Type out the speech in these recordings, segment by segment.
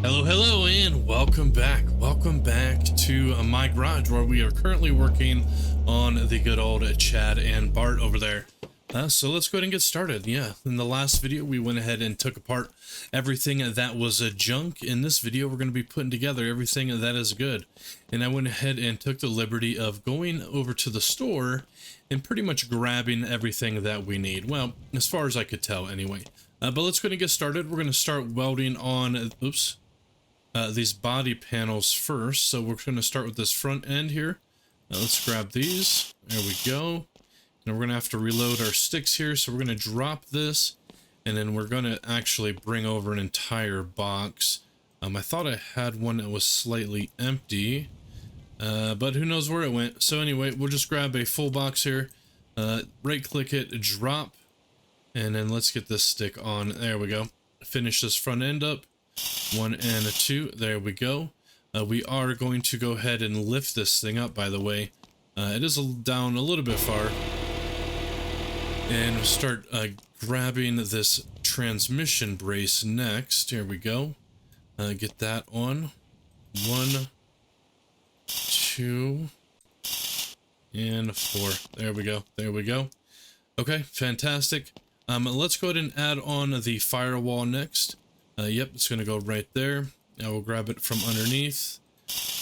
Hello, and welcome back. Welcome back to my garage, where we are currently working on the good old Chad and Bart over there. So let's go ahead and get started. Yeah, in the last video, we went ahead and took apart everything that was junk. In this video, we're going to be putting together everything that is good. And I went ahead and took the liberty of going over to the store and pretty much grabbing everything that we need. Well, as far as I could tell anyway. But let's go ahead and get started. We're going to start welding on, these body panels first. So we're going to start with this front end here. Let's grab these. There we go. And we're going to have to reload our sticks here. So we're going to drop this, and then we're going to actually bring over an entire box. I thought I had one that was slightly empty, but who knows where it went. So anyway, we'll just grab a full box here, right click it, drop, and then let's get this stick on. There we go. Finish this front end up. 1 and a 2. There we go. We are going to go ahead and lift this thing up, by the way. It is down a little bit far. And start grabbing this transmission brace next. Here we go. Get that on. 1, 2, and 4. There we go. There we go. Okay, fantastic. Let's go ahead and add on the firewall next. Yep, it's going to go right there. Now we'll grab it from underneath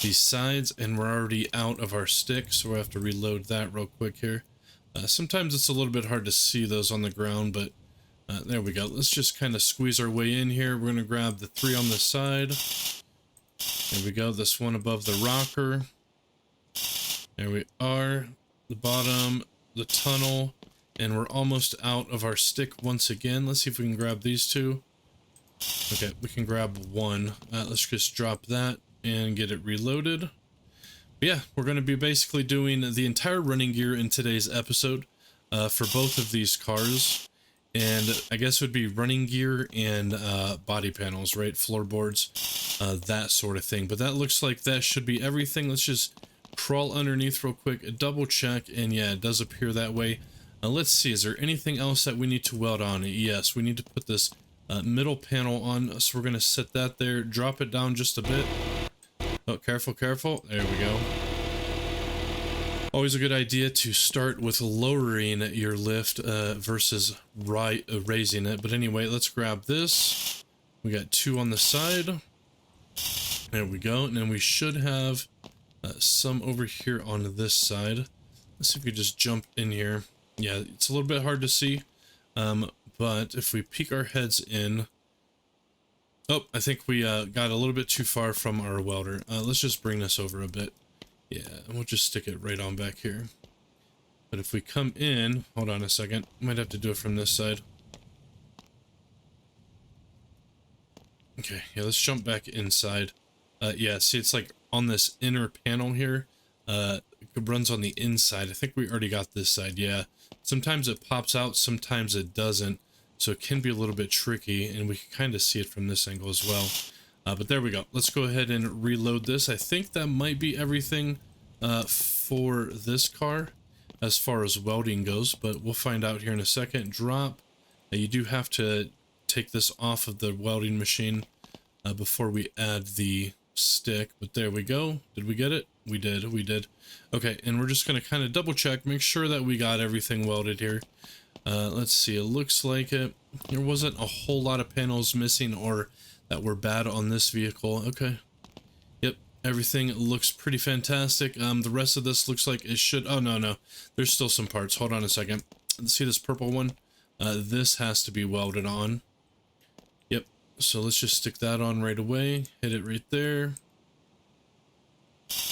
these sides, and we're already out of our stick, so we'll have to reload that real quick here. Sometimes it's a little bit hard to see those on the ground, but there we go. Let's just kind of squeeze our way in here. We're going to grab the 3 on the side. There we go. This one above the rocker. There we are. The bottom, the tunnel, and we're almost out of our stick once again. Let's see if we can grab these 2. Okay, we can grab 1. Let's just drop that and get it reloaded. But yeah, we're going to be basically doing the entire running gear in today's episode for both of these cars. And I guess it would be running gear and body panels, right? Floorboards, that sort of thing. But that looks like that should be everything. Let's just crawl underneath real quick, double check, and yeah, it does appear that way. Let's see, is there anything else that we need to weld on? Yes, we need to put this middle panel on, so we're going to set that there, drop it down just a bit. Oh, careful, careful. There we go. Always a good idea to start with lowering your lift versus raising it. But anyway, let's grab this. We got 2 on the side. There we go. And then we should have some over here on this side. Let's see if we just jump in here. Yeah, it's a little bit hard to see. But if we peek our heads in... Oh, I think we got a little bit too far from our welder. Let's just bring this over a bit. Yeah, and we'll just stick it right on back here. But if we come in... Hold on a second. Might have to do it from this side. Okay, yeah, let's jump back inside. Yeah, see, it's like on this inner panel here. It runs on the inside. I think we already got this side, yeah. Sometimes it pops out, sometimes it doesn't. So it can be a little bit tricky, and we can kind of see it from this angle as well. But there we go. Let's go ahead and reload this. I think that might be everything for this car as far as welding goes, but we'll find out here in a second. Drop. You do have to take this off of the welding machine before we add the stick, but there we go. Did we get it? We did. Okay, and we're just going to kind of double check, make sure that we got everything welded here. Let's see, it looks like it. There wasn't a whole lot of panels missing or that were bad on this vehicle. Okay. Yep, everything looks pretty fantastic. The rest of this looks like it should... Oh, no. There's still some parts. Hold on a second. Let's see this purple one. This has to be welded on. Yep, so let's just stick that on right away. Hit it right there.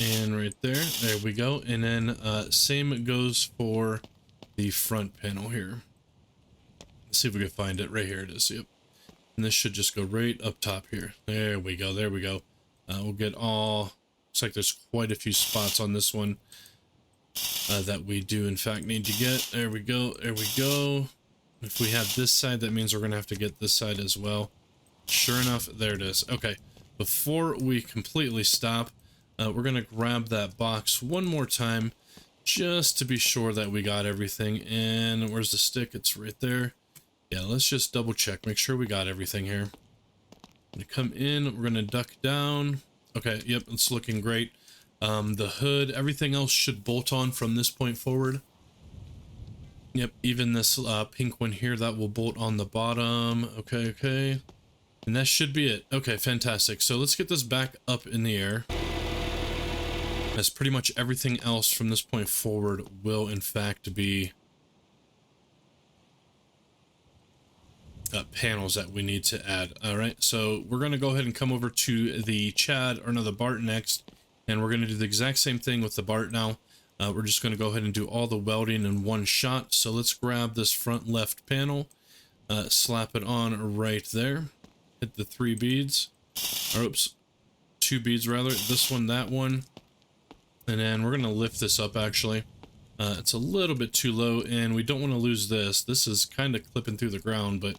And right there. There we go. And then same goes for the front panel here. Let's see if we can find it. Right here it is. Yep. And this should just go right up top here. There we go. There we go. We'll get all... Looks like there's quite a few spots on this one that we do in fact need to get. There we go. There we go. If we have this side, that means we're going to have to get this side as well. Sure enough, there it is. Okay. Before we completely stop, we're going to grab that box one more time just to be sure that we got everything. And where's the stick? It's right there. Yeah, let's just double check, make sure we got everything here. gonna come in, we're gonna duck down. Okay, yep, it's looking great. The hood, everything else should bolt on from this point forward. Yep, even this pink one here, that will bolt on the bottom. Okay, okay. And that should be it. Okay, fantastic. So let's get this back up in the air. As pretty much everything else from this point forward will in fact be panels that we need to add. All right, so we're going to go ahead and come over to the Chad, or no, the Bart next, and we're going to do the exact same thing with the Bart now. We're just going to go ahead and do all the welding in one shot. So let's grab this front left panel, slap it on right there, hit the 3 beads, or oops, 2 beads rather, this one, that one, and then we're going to lift this up actually. It's a little bit too low, and we don't want to lose this. This is kind of clipping through the ground, but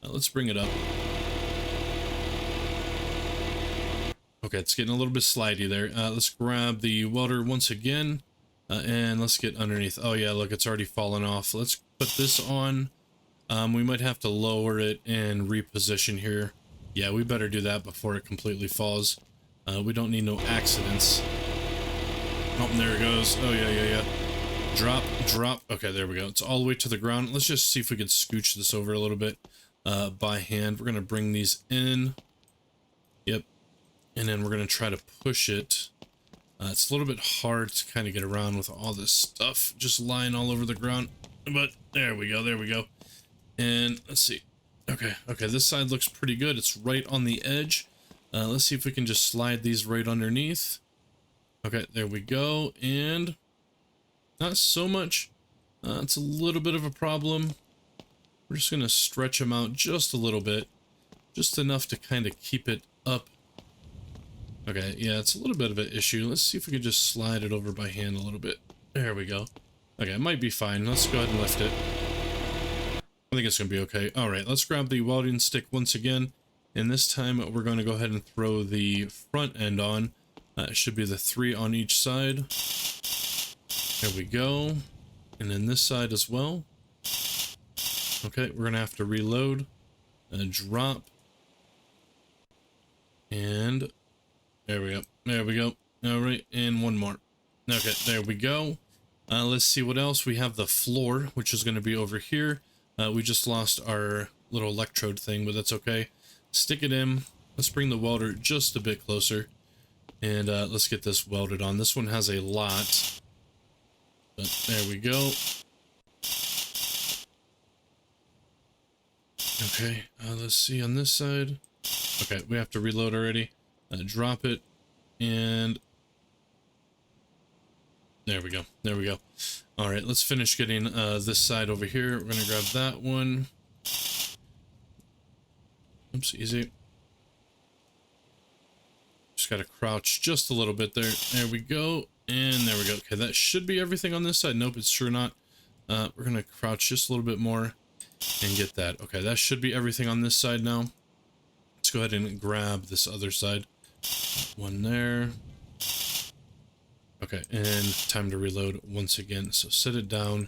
let's bring it up. Okay, it's getting a little bit slidey there. Let's grab the welder once again, and let's get underneath. Oh yeah, look, it's already fallen off. Let's put this on. We might have to lower it and reposition here. Yeah, we better do that before it completely falls. We don't need no accidents. Oh, there it goes. Oh yeah, yeah, yeah. Drop, drop. Okay, there we go. It's all the way to the ground. Let's just see if we can scooch this over a little bit by hand. We're going to bring these in. Yep. And then we're going to try to push it. It's a little bit hard to kind of get around with all this stuff just lying all over the ground. But there we go, there we go. And let's see. Okay, okay, this side looks pretty good. It's right on the edge. Let's see if we can just slide these right underneath. Okay, there we go. And not so much. It's a little bit of a problem. We're just going to stretch them out just a little bit. Just enough to kind of keep it up. Okay, yeah, it's a little bit of an issue. Let's see if we can just slide it over by hand a little bit. There we go. Okay, it might be fine. Let's go ahead and lift it. I think it's going to be okay. All right, let's grab the welding stick once again. And this time we're going to go ahead and throw the front end on. It should be the 3 on each side. There we go. And then this side as well. Okay, we're going to have to reload. Drop. And there we go. There we go. All right, and one more. Okay, there we go. Let's see what else. We have the floor, which is going to be over here. We just lost our little electrode thing, but that's okay. Stick it in. Let's bring the welder just a bit closer. And let's get this welded on. This one has a lot. But there we go. Okay, let's see on this side. Okay, we have to reload already. Drop it. And there we go. There we go. All right, let's finish getting this side over here. We're going to grab that one. Oops, easy. Just got to crouch just a little bit there. There we go. And there we go. Okay, that should be everything on this side. Nope, it's sure not. We're going to crouch just a little bit more and get that. Okay, that should be everything on this side now. Let's go ahead and grab this other side. One there. Okay, and time to reload once again. So set it down,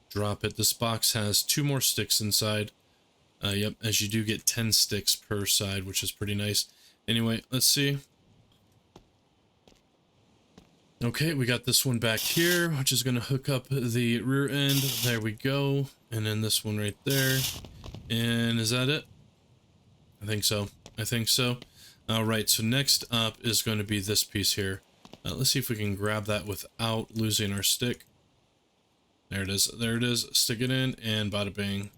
drop it. This box has 2 more sticks inside. Yep, as you do get 10 sticks per side, which is pretty nice. Anyway, let's see. Okay, we got this one back here, which is going to hook up the rear end. There we go. And then this one right there. And is that it? I think so. I think so. All right, so next up is going to be this piece here. Let's see if we can grab that without losing our stick. There it is. There it is. Stick it in and bada bang.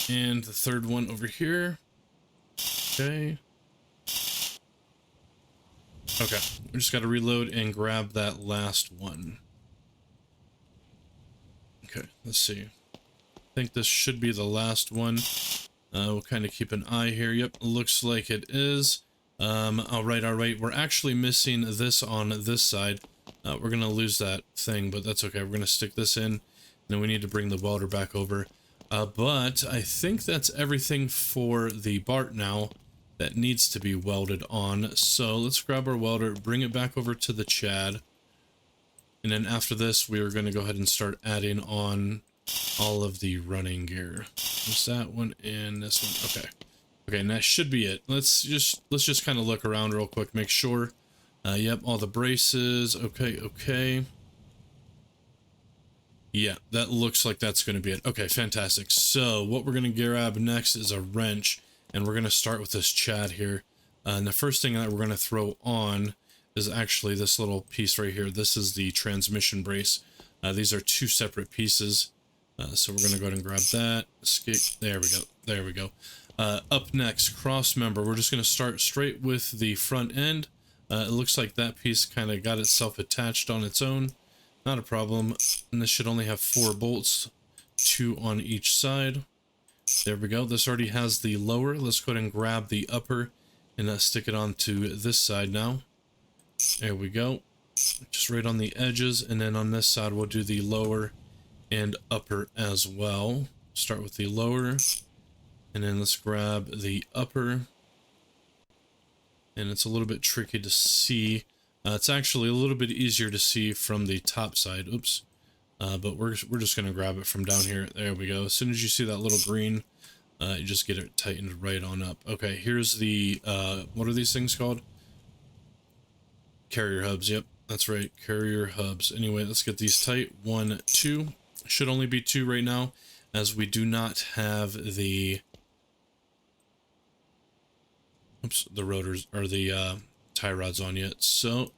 And the third one over here. Okay. Okay. We just got to reload and grab that last one. Okay. Let's see. I think this should be the last one. We'll kind of keep an eye here. Yep. Looks like it is. All right. We're actually missing this on this side. We're going to lose that thing, but that's okay. We're going to stick this in, and then we need to bring the welder back over. But I think that's everything for the Bart now that needs to be welded on. So let's grab our welder, bring it back over to the Chad. And then after this, we are going to go ahead and start adding on all of the running gear. Just that one and this one. Okay. Okay, and that should be it. Let's just kind of look around real quick, make sure. Yep, all the braces. Okay, okay. Yeah, that looks like that's going to be it. Okay, fantastic. So what we're going to grab next is a wrench, and we're going to start with this Chad here. And the first thing that we're going to throw on is actually this little piece right here. This is the transmission brace. These are two separate pieces. So we're going to go ahead and grab that. There we go. There we go. Up next, cross member. We're just going to start straight with the front end. It looks like that piece kind of got itself attached on its own. Not a problem. And this should only have 4 bolts, 2 on each side. There we go. This already has the lower. Let's go ahead and grab the upper and stick it onto this side now. There we go. Just right on the edges. And then on this side, we'll do the lower and upper as well. Start with the lower. And then let's grab the upper. And it's a little bit tricky to see. It's actually a little bit easier to see from the top side. Oops. But we're just going to grab it from down here. There we go. As soon as you see that little green, you just get it tightened right on up. Okay, here's the, what are these things called? Carrier hubs. Yep, that's right. Carrier hubs. Anyway, let's get these tight. 1, 2. Should only be 2 right now, as we do not have the... Oops, the rotors, or the tie rods on yet. So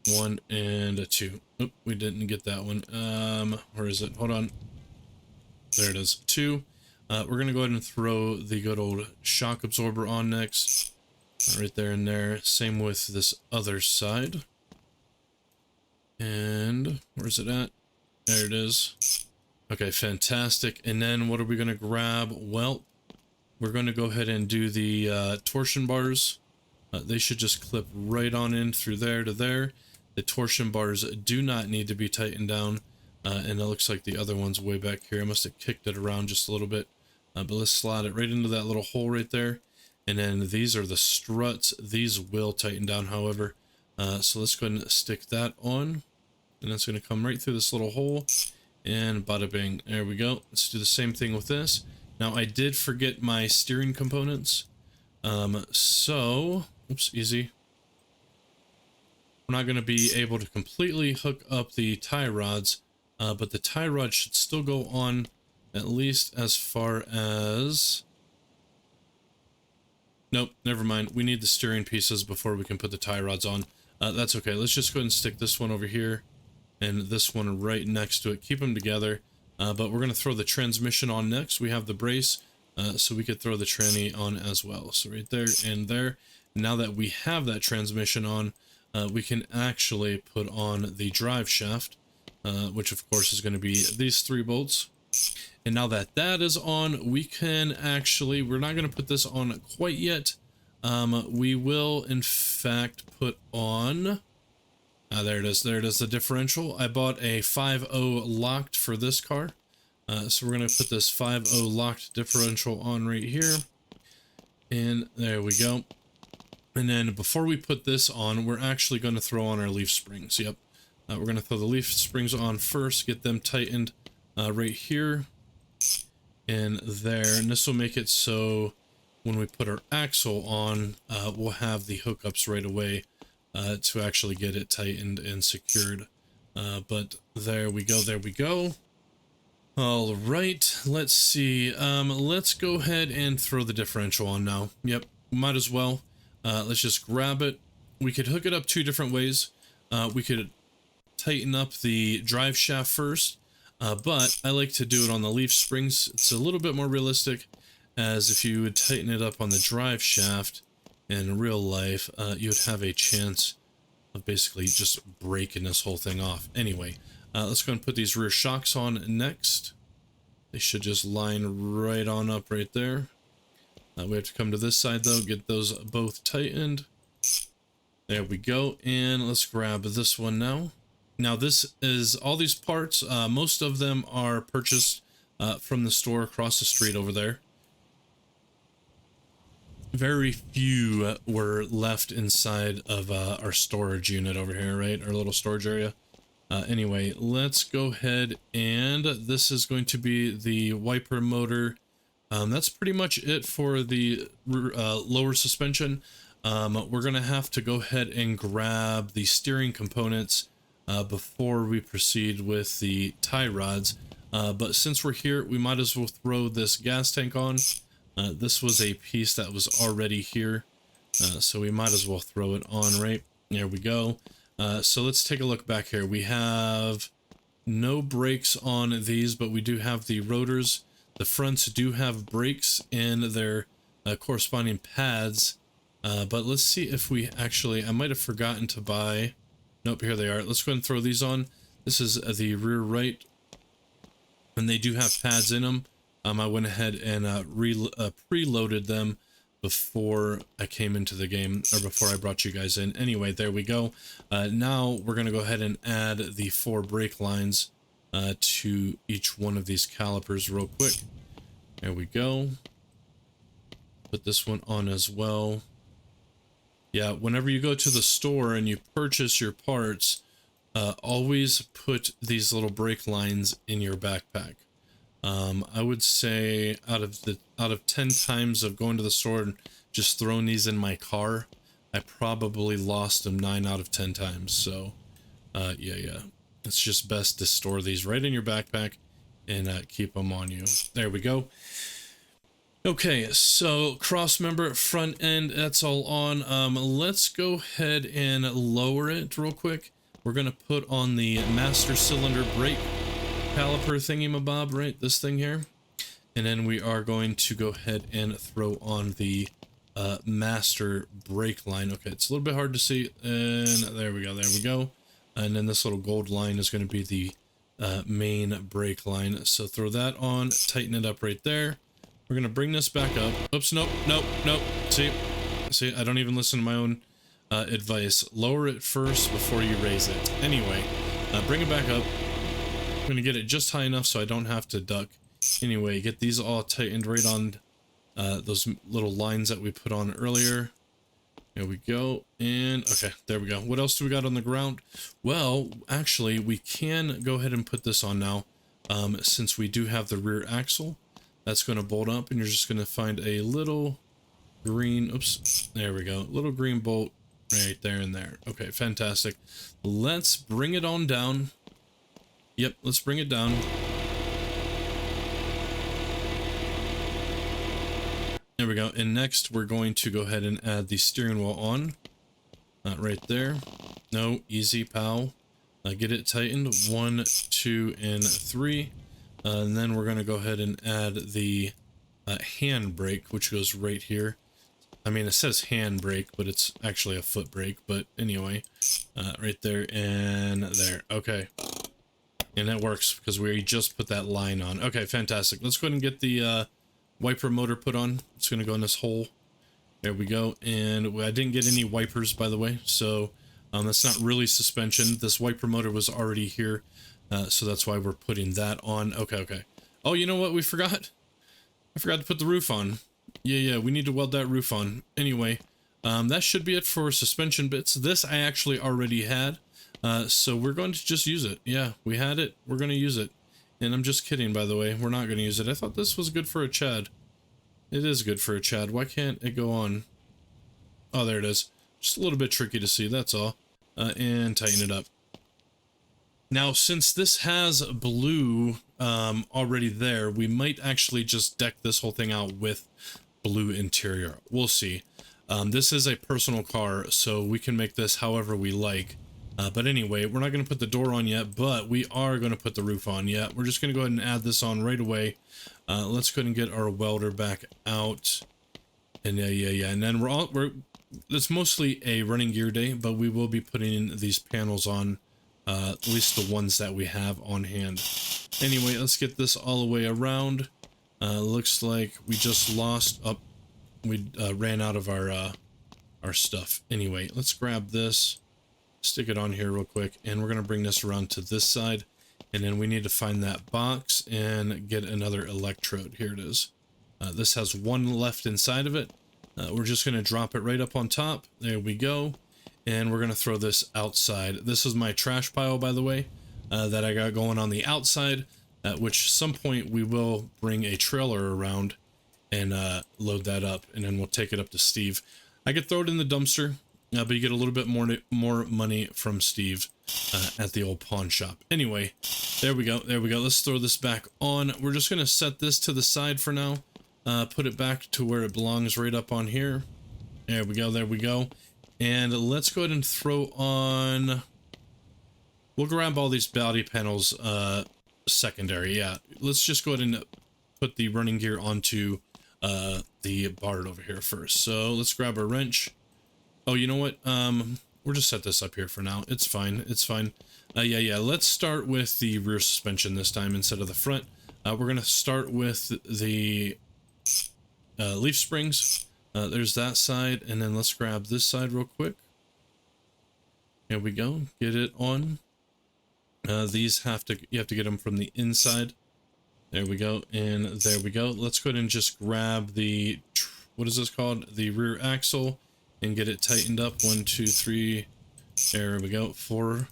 1 and 2. Oop, we didn't get that one. Where is it? Hold on. There it is. 2. We're gonna go ahead and throw the good old shock absorber on next. Right there and there. Same with this other side. And where's it at? There it is. Okay, fantastic. And then what are we gonna grab? Well, we're going to go ahead and do the torsion bars. They should just clip right on in through there to there. The torsion bars do not need to be tightened down. And it looks like the other one's way back here. I must have kicked it around just a little bit. But let's slide it right into that little hole right there. And then these are the struts. These will tighten down, however. So let's go ahead and stick that on. And that's going to come right through this little hole. And bada bing. There we go. Let's do the same thing with this. Now, I did forget my steering components, so, oops, easy. We're not going to be able to completely hook up the tie rods, but the tie rod should still go on at least as far as... Nope, never mind. We need the steering pieces before we can put the tie rods on. That's okay. Let's just go ahead and stick this one over here and this one right next to it. Keep them together. But we're going to throw the transmission on next. We have the brace, so we could throw the tranny on as well. So right there and there. Now that we have that transmission on, we can actually put on the drive shaft, which of course is going to be these 3 bolts. And now that that is on, we can actually, we're not going to put this on quite yet. We will in fact put on... there it is. There it is, the differential. I bought a 5.0 locked for this car. So we're going to put this 5.0 locked differential on right here. And there we go. And then before we put this on, we're actually going to throw on our leaf springs. Yep. We're going to throw the leaf springs on first, get them tightened right here and there. And this will make it so when we put our axle on, we'll have the hookups right away. To actually get it tightened and secured. But there we go, there we go. All right, let's see. Let's go ahead and throw the differential on now. Yep, might as well. Let's just grab it. We could hook it up 2 different ways. We could tighten up the drive shaft first, but I like to do it on the leaf springs. It's a little bit more realistic, as if you would tighten it up on the drive shaft, in real life, you'd have a chance of basically just breaking this whole thing off. Anyway, let's go and put these rear shocks on next. They should just line right on up right there. We have to come to this side though, get those both tightened. There we go, and let's grab this one now. Now this is all these parts, most of them are purchased from the store across the street over there. Very few were left inside of our storage unit over here, right? Our little storage area. Anyway, let's go ahead, and this is going to be the wiper motor. That's pretty much it for the lower suspension. We're gonna have to go ahead and grab the steering components before we proceed with the tie rods. But since we're here, we might as well throw this gas tank on. This was a piece that was already here, so we might as well throw it on. Right there we go. So let's take a look back here. We have no brakes on these, but we do have the rotors. The fronts do have brakes and their corresponding pads. But let's see if we actually, I might have forgotten to buy. Nope, here they are. Let's go ahead and throw these on. This is the rear right, and they do have pads in them. I went ahead and preloaded them before I came into the game, or before I brought you guys in. Anyway, there we go. Now we're going to go ahead and add the 4 brake lines to each one of these calipers real quick. There we go. Put this one on as well. Yeah, whenever you go to the store and you purchase your parts, always put these little brake lines in your backpack. I would say out of 10 times of going to the store and just throwing these in my car, I probably lost them 9 out of 10 times. So, yeah. It's just best to store these right in your backpack and keep them on you. There we go. Okay, so cross member front end, that's all on. Let's go ahead and lower it real quick. We're gonna put on the master cylinder brake caliper thingy-mabob, right? This thing here. And then we are going to go ahead and throw on the master brake line. Okay, it's a little bit hard to see. And there we go. And then this little gold line is going to be the main brake line. So throw that on, tighten it up right there. We're going to bring this back up. Oops, nope. See, I don't even listen to my own advice. Lower it first before you raise it. Anyway, bring it back up. I'm going to get it just high enough so I don't have to duck. Anyway, get these all tightened right on those little lines that we put on earlier. There we go. And okay, there we go. What else do we got on the ground? Well, actually, we can go ahead and put this on now. Since we do have the rear axle, that's going to bolt up, and you're just going to find a little green, oops, there we go. Little green bolt right there and there. Okay, fantastic. Let's bring it on down. Yep, let's bring it down. There we go. And next we're going to go ahead and add the steering wheel on. Right there. No, easy, pal. Get it tightened. 1, 2, and 3. And then we're going to go ahead and add the hand brake, which goes right here. I mean, it says hand brake, but it's actually a foot brake. But anyway, right there and there. Okay. And that works because we just put that line on. Okay, fantastic. Let's go ahead and get the wiper motor put on. It's going to go in this hole. There we go. And I didn't get any wipers, by the way. So that's not really suspension. This wiper motor was already here. So that's why we're putting that on. Okay. Oh, you know what we forgot? I forgot to put the roof on. Yeah, we need to weld that roof on. Anyway, that should be it for suspension bits. This I actually already had. So we're going to just use it. Yeah, we had it. We're going to use it. And I'm just kidding, by the way. We're not going to use it. I thought this was good for a Chad. It is good for a Chad. Why can't it go on? Oh, there it is. Just a little bit tricky to see, that's all. And tighten it up. Now, since this has blue already there, we might actually just deck this whole thing out with blue interior. We'll see. This is a personal car, so we can make this however we like. But anyway, we're not going to put the door on yet, but we are going to put the roof on. Yeah, we're just going to go ahead and add this on right away. Let's go ahead and get our welder back out. And yeah. And then it's mostly a running gear day, but we will be putting in these panels on, at least the ones that we have on hand. Anyway, let's get this all the way around. Looks like we just lost up. We ran out of our stuff. Anyway, let's grab this. Stick it on here real quick, and we're going to bring this around to this side, and then we need to find that box and get another electrode. Here it is. This has one left inside of it. We're just going to drop it right up on top. There we go. And we're going to throw this outside. This is my trash pile, by the way. that I got going on the outside, at which some point we will bring a trailer around and load that up, and then we'll take it up to Steve. I could throw it in the dumpster, but you get a little bit more money from Steve at the old pawn shop. Anyway, there we go. There we go. Let's throw this back on. We're just going to set this to the side for now. Put it back to where it belongs, right up on here. There we go. There we go. And let's go ahead and throw on... We'll grab all these body panels secondary. Yeah, let's just go ahead and put the running gear onto the Bart over here first. So let's grab a wrench. Oh, you know what? We'll just set this up here for now. It's fine. It's fine. Yeah. Let's start with the rear suspension this time instead of the front. We're going to start with the leaf springs. There's that side, and then let's grab this side real quick. Here we go. Get it on. These you have to get them from the inside. There we go, and there we go. Let's go ahead and just grab the, what is this called? The rear axle, and get it tightened up. 1, 2, 3. There we go. 4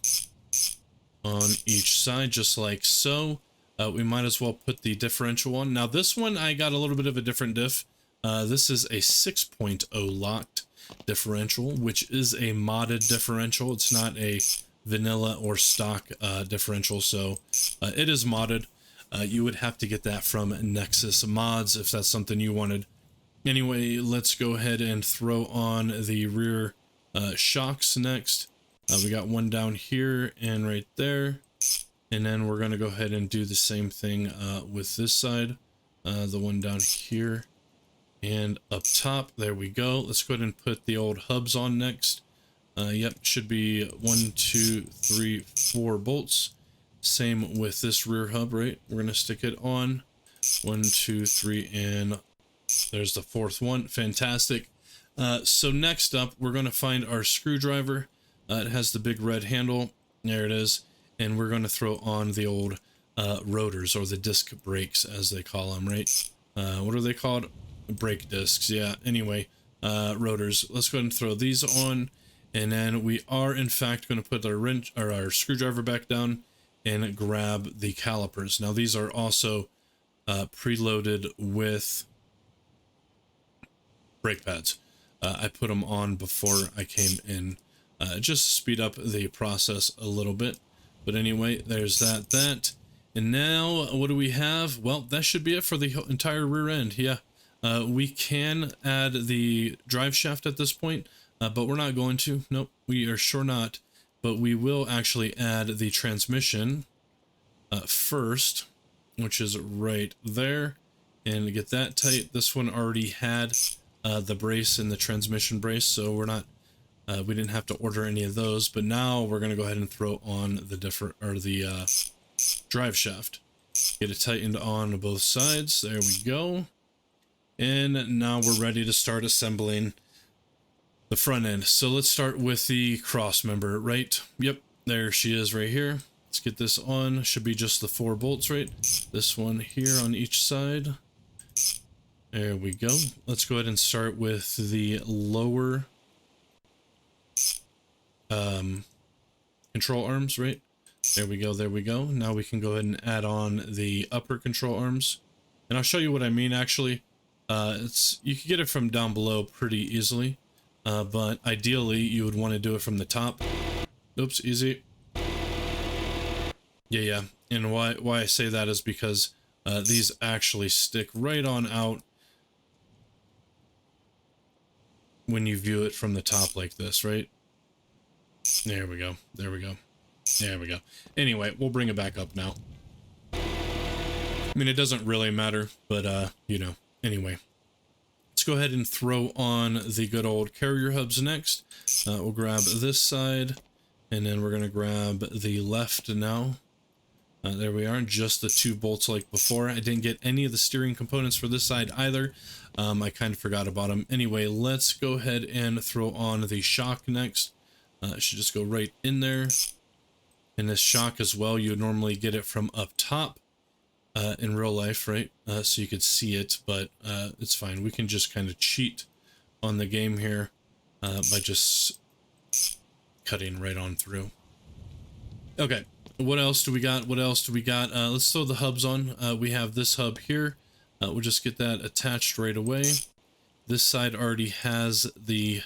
on each side, just like so. We might as well put the differential on. Now this one, I got a little bit of a different diff. This is a 6.0 locked differential, which is a modded differential. It's not a vanilla or stock differential, so it is modded. You would have to get that from Nexus Mods if that's something you wanted. Anyway, let's go ahead and throw on the rear shocks next. We got one down here and right there. And then we're going to go ahead and do the same thing with this side. The one down here and up top. There we go. Let's go ahead and put the old hubs on next. Yep, should be 1, 2, 3, 4 bolts. Same with this rear hub, right? We're going to stick it on. 1, 2, 3, and there's the 4th one. Fantastic. So next up, we're going to find our screwdriver. It has the big red handle. There it is. And we're going to throw on the old rotors, or the disc brakes as they call them, right? What are they called? Brake discs. Yeah. Anyway, rotors. Let's go ahead and throw these on. And then we are in fact going to put our wrench or our screwdriver back down and grab the calipers. Now these are also preloaded with brake pads. I put them on before I came in, just to speed up the process a little bit. But anyway, there's that. And now what do we have? Well, that should be it for the entire rear end. Yeah, we can add the drive shaft at this point, but we're not going to. Nope, we are sure not. But we will actually add the transmission first, which is right there, and get that tight. This one already had the brace and the transmission brace, so we're not we didn't have to order any of those. But now we're going to go ahead and throw on the drive shaft. Get it tightened on both sides. There we go. And now we're ready to start assembling the front end. So let's start with the cross member, right? Yep, there she is right here. Let's get this on. Should be just the 4 bolts, right? This one here on each side. There we go. Let's go ahead and start with the lower control arms, right? There we go, there we go. Now we can go ahead and add on the upper control arms. And I'll show you what I mean, actually. You can get it from down below pretty easily. But ideally, you would want to do it from the top. Oops, easy. Yeah. And why I say that is because these actually stick right on out when you view it from the top like this, right? There we go. There we go. There we go. Anyway, we'll bring it back up now. I mean, it doesn't really matter, but, you know, anyway. Let's go ahead and throw on the good old carrier hubs next. We'll grab this side, and then we're going to grab the left now. There we are, just the 2 bolts like before. I didn't get any of the steering components for this side either. I kind of forgot about them. Anyway, let's go ahead and throw on the shock next. It should just go right in there. And this shock as well, you would normally get it from up top in real life, right? So you could see it, but it's fine. We can just kind of cheat on the game here by just cutting right on through. Okay, What else do we got? What else do we got? Let's throw the hubs on. We have this hub here. We'll just get that attached right away. This side already has the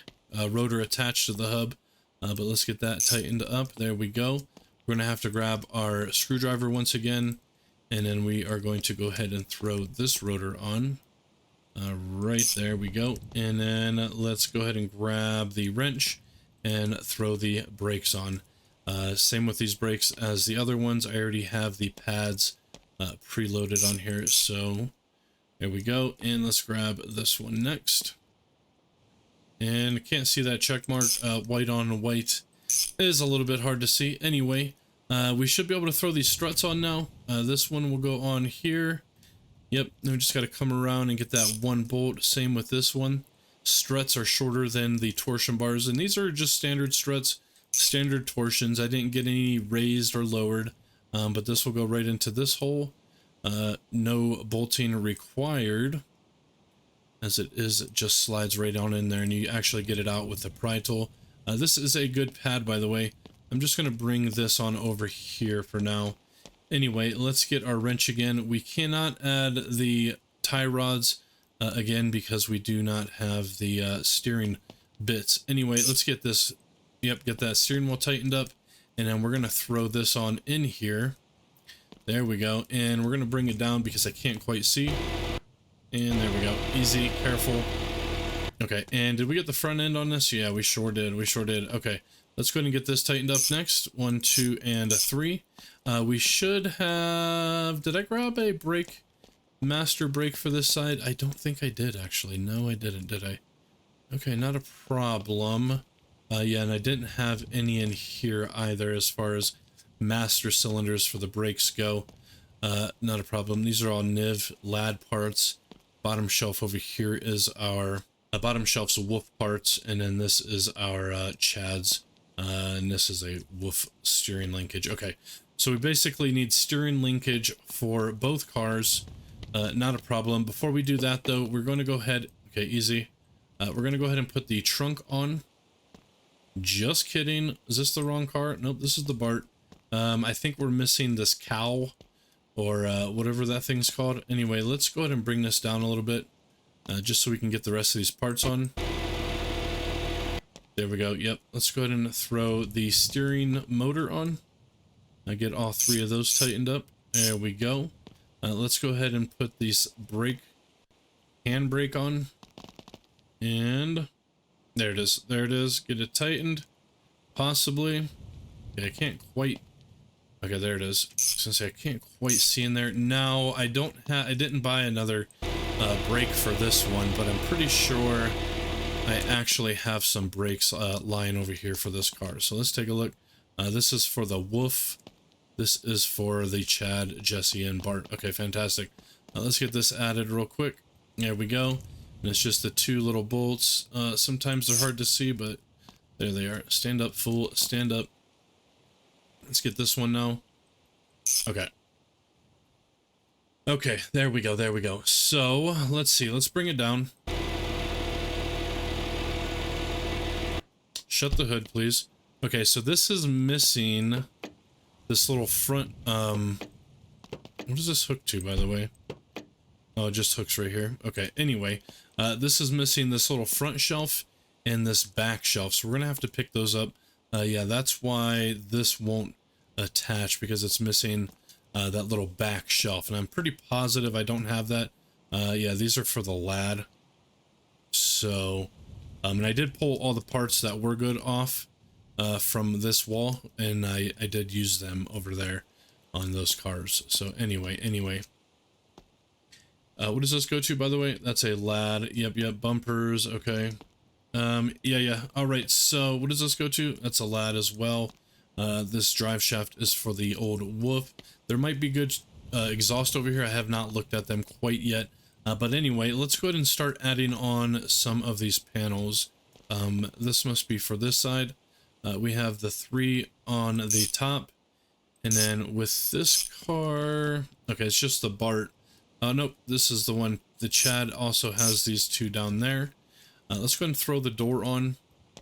rotor attached to the hub, but let's get that tightened up. There we go. We're going to have to grab our screwdriver once again, and then we are going to go ahead and throw this rotor on. Right there we go. And then let's go ahead and grab the wrench and throw the brakes on. Same with these brakes as the other ones. I already have the pads preloaded on here, so there we go. And let's grab this one next. And can't see that check mark. White on white is a little bit hard to see. Anyway, we should be able to throw these struts on now. This one will go on here. Yep, then we just got to come around and get that one bolt. Same with this one. Struts are shorter than the torsion bars, and these are just standard struts, standard torsions. I didn't get any raised or lowered, but this will go right into this hole. No bolting required, as it just slides right on in there, and you actually get it out with the pry tool. This is a good pad, by the way. I'm just going to bring this on over here for now. Anyway, let's get our wrench again. We cannot add the tie rods again because we do not have the steering bits. Anyway, let's get this, get that steering wheel tightened up, and then we're going to throw this on in here. There we go, and we're going to bring it down because I can't quite see. And there we go. Easy, careful. Okay, and did we get the front end on this? Yeah, we sure did. We sure did. Okay, let's go ahead and get this tightened up next. 1, 2, and 3. We should have... Did I grab a brake? Master brake for this side? I don't think I did, actually. No, I didn't, did I? Okay, not a problem. Yeah, and I didn't have any in here either as far as master cylinders for the brakes go. Not a problem. These are all NIV lad parts. Bottom shelf over here is our bottom shelf's wolf parts, and then this is our Chad's, and this is a wolf steering linkage. Okay, so we basically need steering linkage for both cars. Not a problem. Before we do that though, we're going to go ahead. Okay, easy. We're going to go ahead and put the trunk on. Just kidding. Is this the wrong car? Nope, this is the Bart. I think we're missing this cow, or whatever that thing's called. Anyway, let's go ahead and bring this down a little bit, just so we can get the rest of these parts on. There we go. Yep, let's go ahead and throw the steering motor on. I get all 3 of those tightened up. There we go. Let's go ahead and put these handbrake on. And there it is. There it is. Get it tightened. Possibly. Okay, I can't quite... Okay, there it is. I was gonna say I can't quite see in there. Now I didn't buy another brake for this one, but I'm pretty sure I actually have some brakes lying over here for this car. So let's take a look. This is for the Wolf. This is for the Chad, Jesse, and Bart. Okay, fantastic. Let's get this added real quick. There we go. And it's just the 2 little bolts. Sometimes they're hard to see, but there they are. Stand up, fool. Stand up. Let's get this one now. Okay. Okay, there we go, there we go. So, let's see, let's bring it down. Shut the hood, please. Okay, so this is missing this little front, what is this hooked to, by the way? Oh, it just hooks right here. Okay, anyway, this is missing this little front shelf and this back shelf, so we're gonna have to pick those up. Yeah, that's why this won't attach, because it's missing that little back shelf, and I'm pretty positive I don't have that. Yeah, these are for the lad. So, and I did pull all the parts that were good off from this wall, and I did use them over there on those cars. So anyway. What does this go to, by the way? That's a lad. Yep, bumpers, okay. Yeah, alright, so what does this go to? That's a lad as well. This drive shaft is for the old Wolf. There might be good exhaust over here. I have not looked at them quite yet. But anyway, let's go ahead and start adding on some of these panels. This must be for this side. We have the 3 on the top. And then with this car... Okay, it's just the Bart. Nope, this is the one. The Chad also has these 2 down there. Let's go ahead and throw the door on.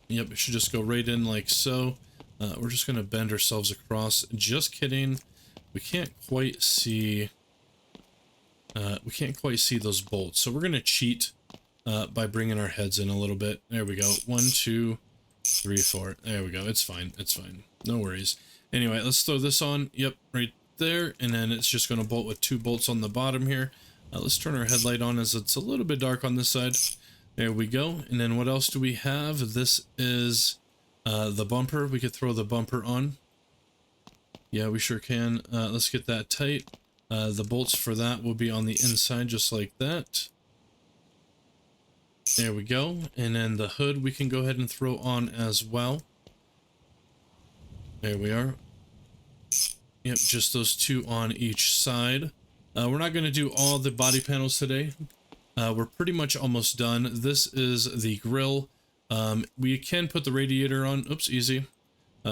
Yep, it should just go right in like so. We're just going to bend ourselves across. Just kidding. We can't quite see those bolts. So we're going to cheat by bringing our heads in a little bit. There we go. 1, 2, 3, 4. There we go. It's fine. It's fine. No worries. Anyway, let's throw this on. Yep, right there. And then it's just going to bolt with 2 bolts on the bottom here. Let's turn our headlight on as it's a little bit dark on this side. There we go. And then what else do we have? This is the bumper. We could throw the bumper on. Yeah, we sure can. Let's get that tight. The bolts for that will be on the inside just like that. There we go. And then the hood we can go ahead and throw on as well. There we are. Yep, just those 2 on each side. We're not going to do all the body panels today. We're pretty much almost done. This is the grill. We can put the radiator on. Oops, easy.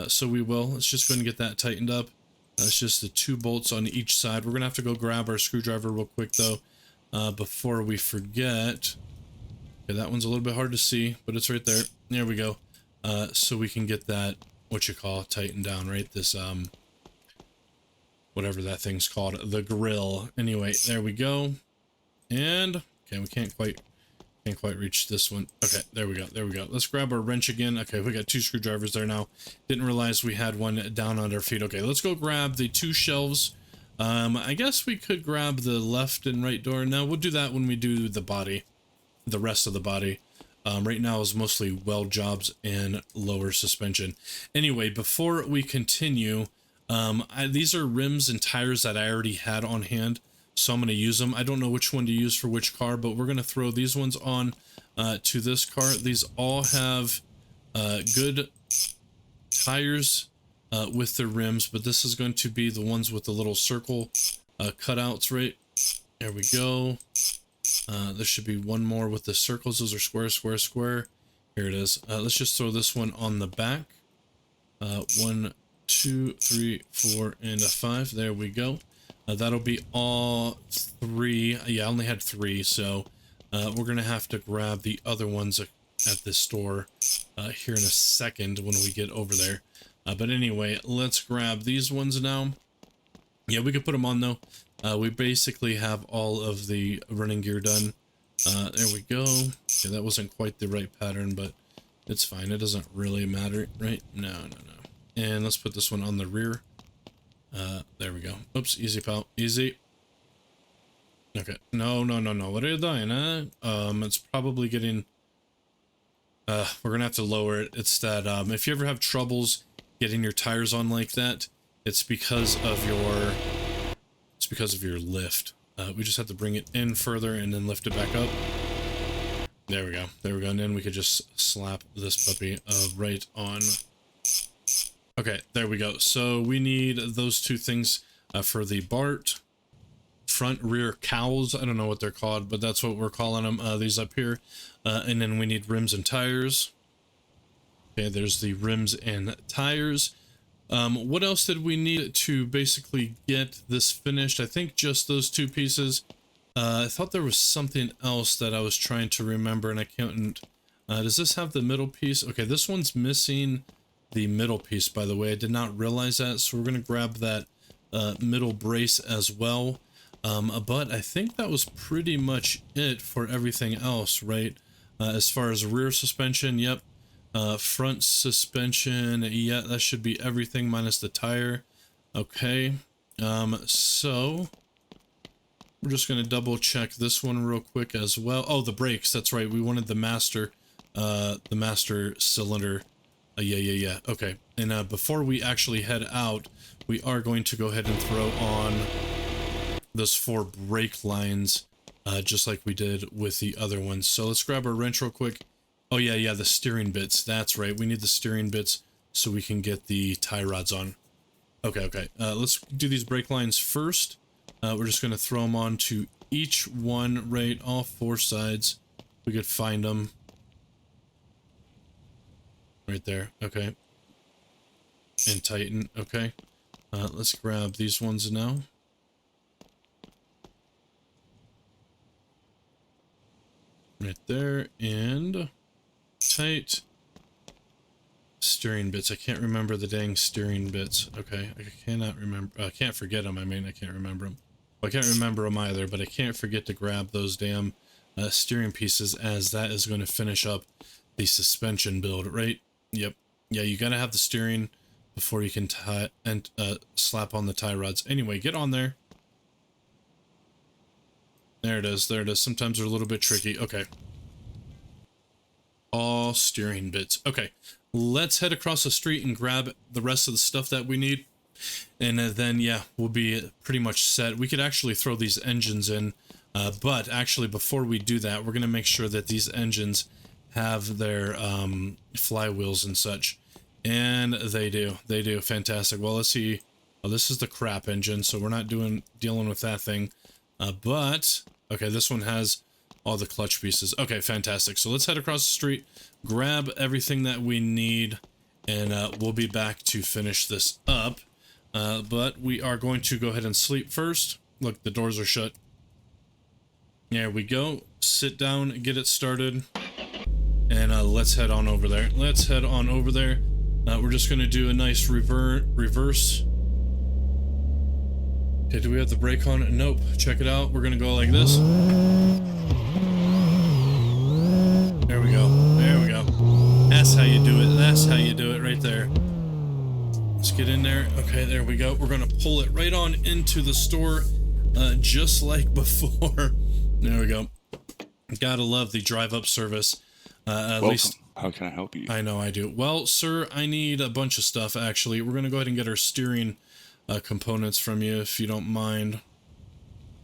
So we will. Let's just go ahead and get that tightened up. It's just the 2 bolts on each side. We're going to have to go grab our screwdriver real quick, though, before we forget. Okay, that one's a little bit hard to see, but it's right there. There we go. So we can get that, tightened down, right? This, whatever that thing's called, the grill. Anyway, there we go. And, okay, we can't quite reach this one. Okay, there we go. There we go. Let's grab our wrench again. Okay, we got 2 screwdrivers there now. Didn't realize we had one down on our feet. Okay, let's go grab the 2 shelves. I guess we could grab the left and right door. No, we'll do that when we do the body, the rest of the body. Right now is mostly weld jobs and lower suspension. Anyway, before we continue, these are rims and tires that I already had on hand. So I'm going to use them. I don't know which one to use for which car, but we're going to throw these ones on to this car. These all have good tires with their rims, but this is going to be the ones with the little circle cutouts, right? There we go. There should be one more with the circles. Those are square, square, square. Here it is. Let's just throw this one on the back. 1, 2, 3, 4, and a 5. There we go. That'll be all 3. Yeah, I only had 3, so we're gonna have to grab the other ones at this store here in a second when we get over there. But anyway, let's grab these ones now. Yeah, we could put them on though. We basically have all of the running gear done. There we go. Okay, that wasn't quite the right pattern, but it's fine. It doesn't really matter, right? No. And let's put this one on the rear. There we go. Oops, easy, pal. Easy. Okay. No. What are you doing, huh? It's probably getting... we're gonna have to lower it. It's that, if you ever have troubles getting your tires on like that, it's because of your... It's because of your lift. We just have to bring it in further and then lift it back up. There we go. There we go. And then we could just slap this puppy right on... Okay, there we go. So we need those 2 things for the Bart front rear cowls. I don't know what they're called, but that's what we're calling them, these up here. And then we need rims and tires. Okay, there's the rims and tires. What else did we need to basically get this finished? I think just those 2 pieces. I thought there was something else that I was trying to remember and I couldn't. Does this have the middle piece? Okay, this one's missing the middle piece, by the way. I did not realize that, so we're going to grab that middle brace as well. But I think that was pretty much it for everything else, right? As far as rear suspension, yep. Front suspension, yeah, that should be everything minus the tire. Okay, so we're just going to double check this one real quick as well. Oh, the brakes, that's right. We wanted the master cylinder. Yeah. Okay. And before we actually head out, we are going to go ahead and throw on those 4 brake lines, just like we did with the other ones. So let's grab our wrench real quick. Oh yeah, the steering bits. That's right. We need the steering bits so we can get the tie rods on. Okay. Let's do these brake lines first. We're just going to throw them on to each one, right? All 4 sides. We could find them. Right there. Okay. And tighten. Okay. Let's grab these ones now. Right there. And tight. steering bits. I can't remember the dang steering bits. Okay, I cannot remember. I can't forget them. I mean, I can't remember them. Well, I can't remember them either, but I can't forget to grab those damn steering pieces, as that is going to finish up the suspension build, right? Yep. Yeah, you gotta have the steering before you can tie and slap on the tie rods. Anyway, get on there. There it is. There it is. Sometimes they're a little bit tricky. Okay. All steering bits. Okay, let's head across the street and grab the rest of the stuff that we need, and then yeah, we'll be pretty much set. We could actually throw these engines in, but actually before we do that, we're gonna make sure that these engines have their flywheels and such, and they do. Fantastic. Well, let's see. Oh, this is the crap engine, so we're not dealing with that thing, but okay, this one has all the clutch pieces. Okay, fantastic. So let's head across the street, grab everything that we need, and we'll be back to finish this up. But we are going to go ahead and sleep first. Look, the doors are shut. There we go. Sit down, get it started, and let's head on over there. Let's head on over there. We're just going to do a nice reverse. Okay, do we have the brake on? Nope. Check it out. We're going to go like this. There we go. There we go. That's how you do it. That's how you do it right there. Let's get in there. Okay, there we go. We're going to pull it right on into the store, just like before. There we go. Gotta love the drive-up service. At least, how can I help you? I know I do. Well, sir, I need a bunch of stuff, actually. We're going to go ahead and get our steering components from you, if you don't mind.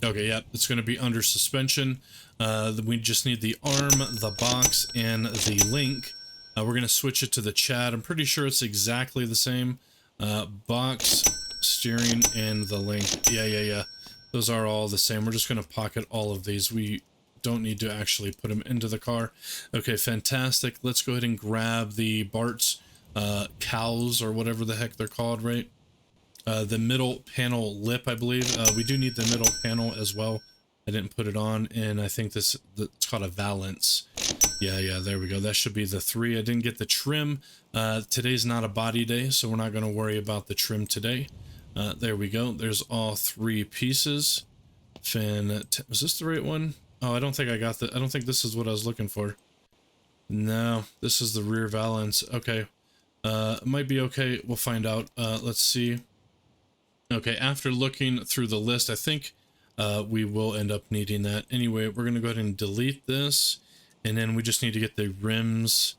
Okay, yeah, it's going to be under suspension. We just need the arm, the box, and the link. We're going to switch it to the Chad. I'm pretty sure it's exactly the same. Box, steering, and the link. Yeah. Those are all the same. We're just going to pocket all of these. We don't need to actually put them into the car. Okay, fantastic. Let's go ahead and grab the Bart's cows, or whatever the heck they're called, right? The middle panel lip, I believe. We do need the middle panel as well. I didn't put it on, and I think it's called a valance. Yeah, there we go. That should be the 3. I didn't get the trim. Today's not a body day, so we're not going to worry about the trim today. There we go. There's all 3 pieces. Was this the right one? Oh, I don't think I got I don't think this is what I was looking for. No, this is the rear valance. Okay. It might be okay. We'll find out. Let's see. Okay, after looking through the list, I think we will end up needing that. Anyway, we're going to go ahead and delete this, and then we just need to get the rims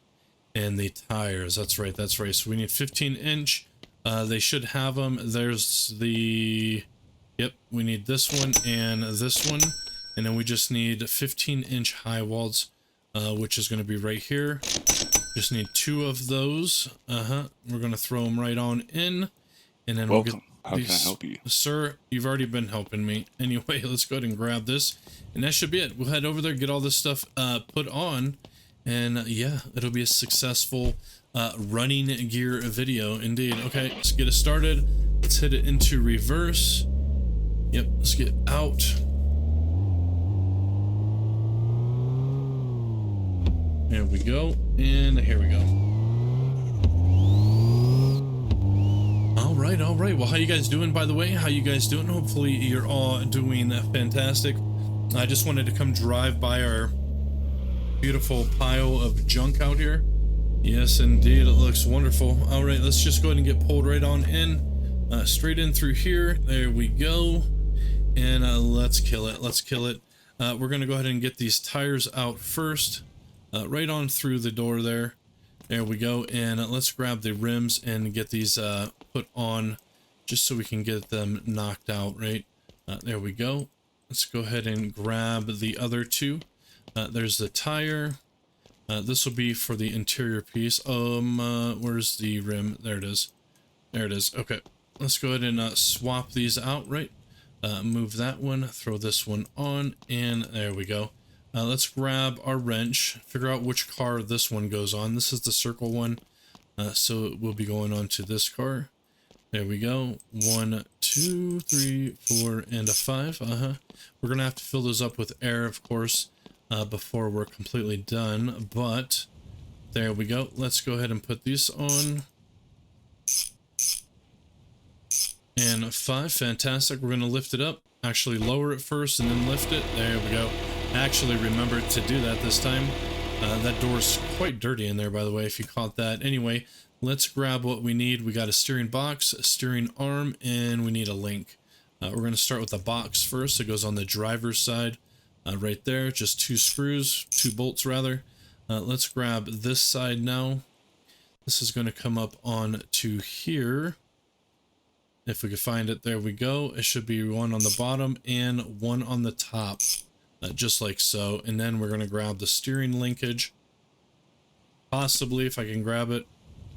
and the tires. That's right. So we need 15-inch. They should have them. There's the... Yep, we need this one and this one, and then we just need 15-inch high walls, which is going to be right here. Just need 2 of those. We're going to throw them right on in, and then we'll get... How can I help you? Sir, you've already been helping me. Anyway, let's go ahead and grab this, and that should be it. We'll head over there, get all this stuff put on, and yeah, it'll be a successful running gear video indeed. Okay, let's get it started. Let's hit it into reverse. Yep, let's get out. There we go, and here we go. All right. Well, how you guys doing, by the way? How you guys doing? Hopefully you're all doing fantastic. I just wanted to come drive by our beautiful pile of junk out here. Yes, indeed. It looks wonderful. All right, let's just go ahead and get pulled right on in. Straight in through here. There we go. And let's kill it. We're going to go ahead and get these tires out first. Right on through the door there. There we go, and let's grab the rims and get these put on, just so we can get them knocked out, right? There we go. Let's go ahead and grab the other 2. There's the tire. This will be for the interior piece. Where's the rim? There it is. Okay, let's go ahead and swap these out, right? Move that one, throw this one on, and there we go. Let's grab our wrench, figure out which car this one goes on. This is the circle one, so it will be going on to this car. There we go. 1, 2, 3, 4, and a 5. We're gonna have to fill those up with air, of course, before we're completely done. But There we go. Let's go ahead and put these on. And 5, fantastic. We're going to lift it up. Actually lower it first and then lift it. There we go. I actually remembered to do that this time. That door's quite dirty in there, by the way, if you caught that. Anyway, let's grab what we need. We got a steering box, a steering arm, and we need a link. We're going to start with the box first. It goes on the driver's side right there. Just 2 screws, 2 bolts rather. Let's grab this side now. This is going to come up on to here. If we could find it, there we go. It should be one on the bottom and one on the top, just like so. And then we're going to grab the steering linkage. Possibly, if I can grab it.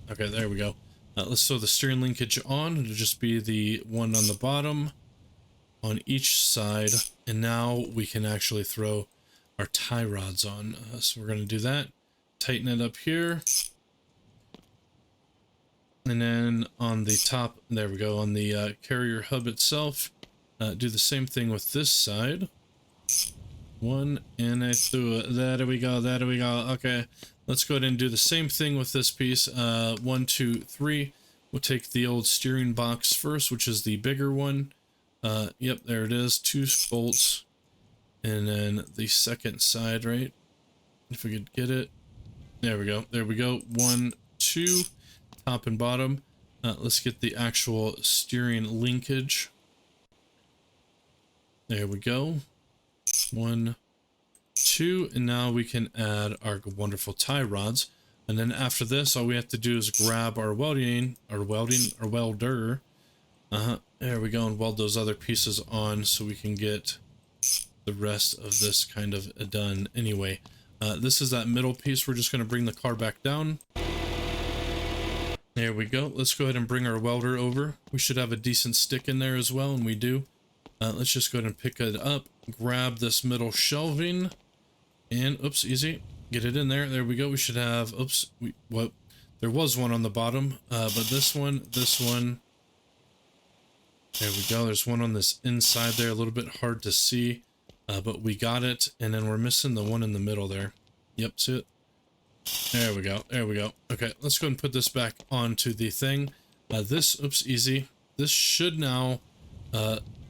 Okay, there we go. Let's throw the steering linkage on. It'll just be the one on the bottom on each side. And now we can actually throw our tie rods on. So we're going to do that. Tighten it up here. And then on the top, there we go, on the carrier hub itself, do the same thing with this side. 1 and I threw it. There we go, there we go. Okay, let's go ahead and do the same thing with this piece. 1, 2, 3. We'll take the old steering box first, which is the bigger one. Yep, there it is, 2 bolts. And then the second side, right? If we could get it. There we go, there we go. 1, 2. Top and bottom. Let's get the actual steering linkage. There we go. 1, 2, and now we can add our wonderful tie rods. And then after this, all we have to do is grab our welder. There we go, and weld those other pieces on so we can get the rest of this kind of done. Anyway, this is that middle piece. We're just going to bring the car back down. There we go. Let's go ahead and bring our welder over. We should have a decent stick in there as well, and we do. Let's just go ahead and pick it up, grab this middle shelving, and oops, easy. Get it in there. There we go. We should have, oops, there was one on the bottom, but this one, there we go. There's one on this inside there, a little bit hard to see, but we got it, and then we're missing the one in the middle there. Yep, see it? There we go, there we go. Okay, let's go and put this back onto the thing. Oops, easy. This should now,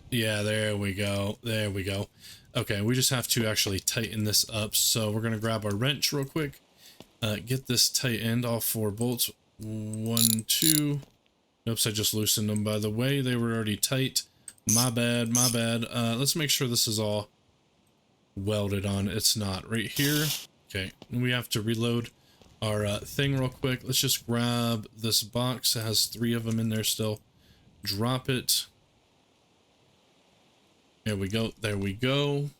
yeah, there we go, there we go. Okay, we just have to actually tighten this up. So we're going to grab our wrench real quick, get this tightened, all 4 bolts. 1, 2. Oops, I just loosened them, by the way. They were already tight. My bad, my bad. Let's make sure this is all welded on. It's not. Right here. Okay, we have to reload our thing real quick. Let's just grab this box. It has 3 of them in there still. Drop it. There we go. There we go.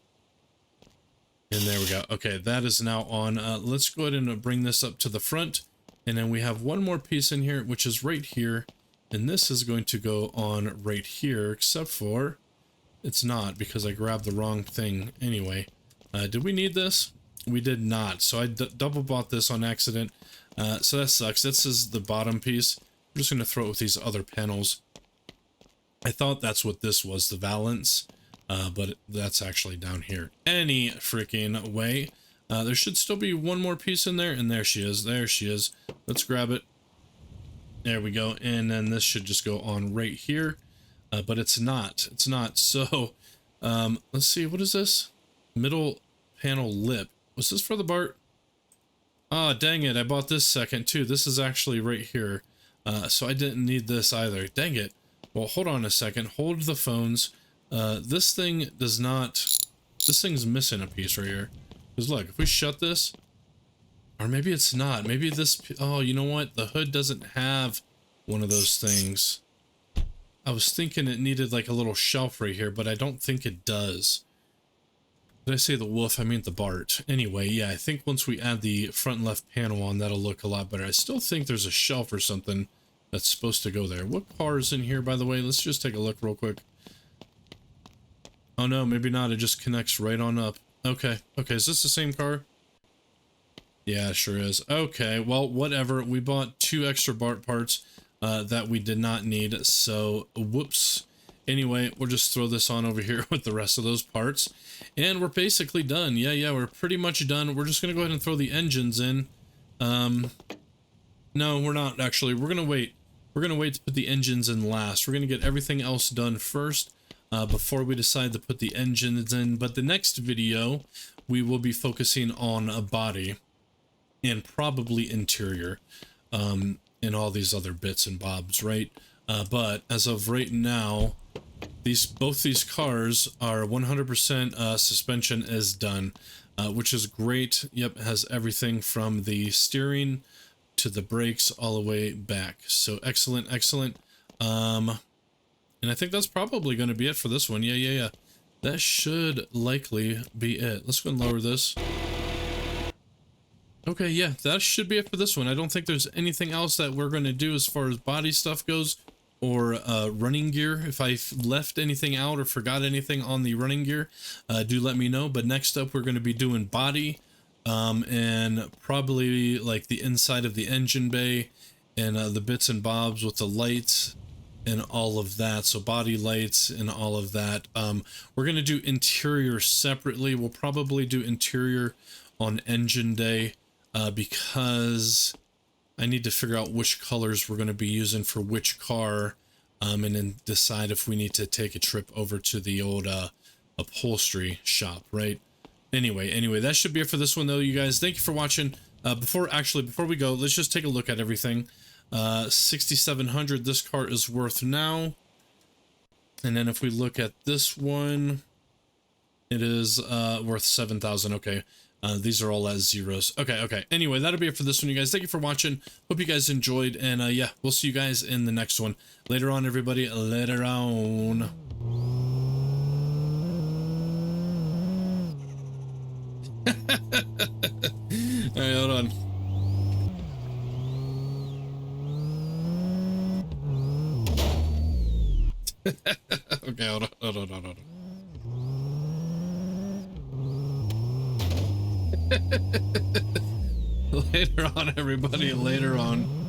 And there we go. Okay, that is now on. Let's go ahead and bring this up to the front. And then we have one more piece in here, which is right here. And this is going to go on right here, except for it's not because I grabbed the wrong thing. Anyway, did we need this? We did not, so I double bought this on accident, so that sucks. This is the bottom piece. I'm just going to throw it with these other panels. I thought that's what this was, the valance, but that's actually down here. Any freaking way. There should still be one more piece in there, and there she is, there she is. Let's grab it. There we go, and then this should just go on right here, but it's not, so, let's see, what is this? Middle panel lip. Was this for the Bart? Ah, dang it, I bought this second too. This is actually right here. So I didn't need this either. Dang it. Well, hold on a second. Hold the phones. This thing does not... This thing's missing a piece right here. Because look, if we shut this... Or maybe it's not. Maybe this... Oh, you know what? The hood doesn't have one of those things. I was thinking it needed like a little shelf right here, but I don't think it does. Did I say the wolf? I mean the Bart. Anyway, yeah, I think once we add the front left panel on, that'll look a lot better. I still think there's a shelf or something that's supposed to go there. What car is in here, by the way? Let's just take a look real quick. Oh no, maybe not. It just connects right on up. Okay, okay, is this the same car? Yeah, it sure is. Okay, well, whatever. We bought 2 extra Bart parts that we did not need, so whoops. Anyway, we'll just throw this on over here with the rest of those parts. And we're basically done. Yeah, we're pretty much done. We're just going to go ahead and throw the engines in. No, we're not actually. We're gonna wait. We're gonna wait to put the engines in last. We're gonna get everything else done first before we decide to put the engines in. But the next video, we will be focusing on a body and probably interior, and all these other bits and bobs, right? But as of right now, both these cars are 100% suspension is done, which is great. Yep, it has everything from the steering to the brakes all the way back. So excellent, excellent. And I think that's probably going to be it for this one. Yeah. That should likely be it. Let's go and lower this. Okay, yeah, that should be it for this one. I don't think there's anything else that we're going to do as far as body stuff goes, or running gear. If I left anything out or forgot anything on the running gear, do let me know. But next up, we're going to be doing body, and probably like the inside of the engine bay, and the bits and bobs with the lights and all of that. So body lights and all of that. We're going to do interior separately. We'll probably do interior on engine day, because I need to figure out which colors we're going to be using for which car, and then decide if we need to take a trip over to the old upholstery shop, right? Anyway, that should be it for this one though, you guys. Thank you for watching. Before we go, let's just take a look at everything. 6,700 this car is worth now. And then if we look at this one, it is worth 7,000. Okay. These are all at zeros. Okay. Anyway, that'll be it for this one, you guys. Thank you for watching. Hope you guys enjoyed. And yeah, we'll see you guys in the next one. Later on, everybody. Later on. Alright, hold on. Okay, hold on. Later on, everybody, later on.